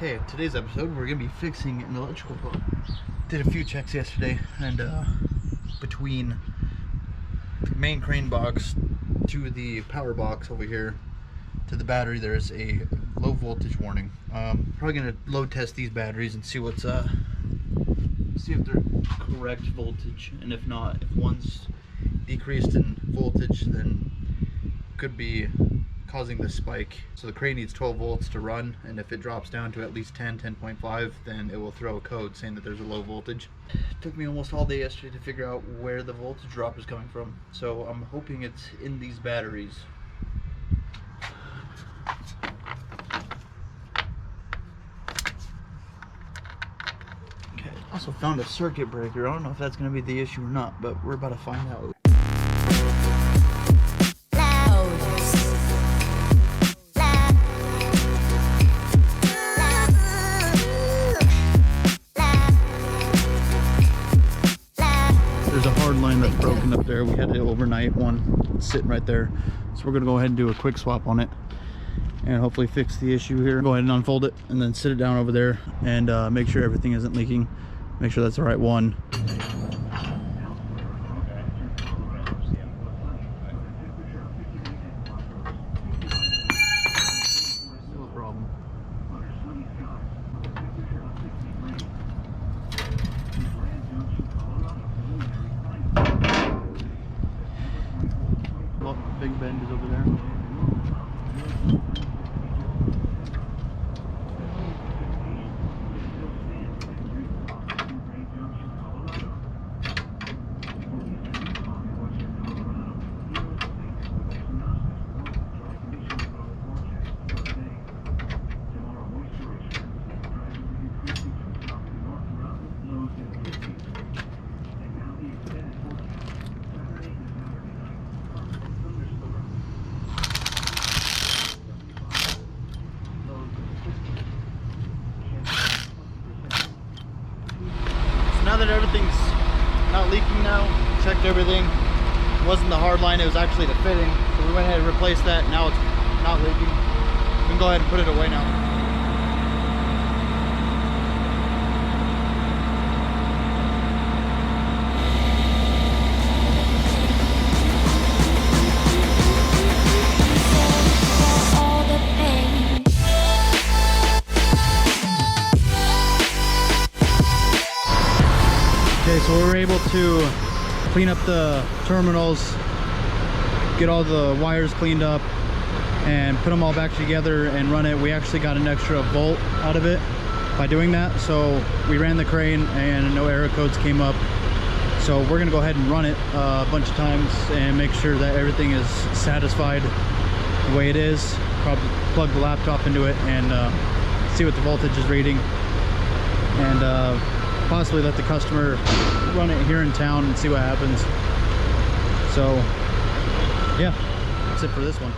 Okay, today's episode we're gonna be fixing an electrical bug. Did a few checks yesterday, and between the main crane box to the power box over here to the battery, there's a low voltage warning. Probably gonna load test these batteries and see what's see if they're correct voltage, and if not, if one's decreased in voltage, then could be causing this spike. So the crane needs 12 volts to run, and if it drops down to at least 10.5, then it will throw a code saying that there's a low voltage. It took me almost all day yesterday to figure out where the voltage drop is coming from, so I'm hoping it's in these batteries. Okay, also found a circuit breaker. I don't know if that's going to be the issue or not, but we're about to find out. There's a hard line that's broken up there. We had the overnight one sitting right there. So we're gonna go ahead and do a quick swap on it and hopefully fix the issue here. Go ahead and unfold it and then sit it down over there and make sure everything isn't leaking. Make sure that's the right one. Still a problem. Well, the big bend is over there. Now that everything's not leaking now, checked everything. It wasn't the hard line, it was actually the fitting. So we went ahead and replaced that. Now it's not leaking. We can go ahead and put it away now. Okay, so we were able to clean up the terminals, get all the wires cleaned up, and put them all back together and run it. We actually got an extra volt out of it by doing that. So we ran the crane and no error codes came up. So we're gonna go ahead and run it a bunch of times and make sure that everything is satisfied the way it is. Probably plug the laptop into it and see what the voltage is reading, and possibly let the customer run it here in town and see what happens. So yeah, that's it for this one.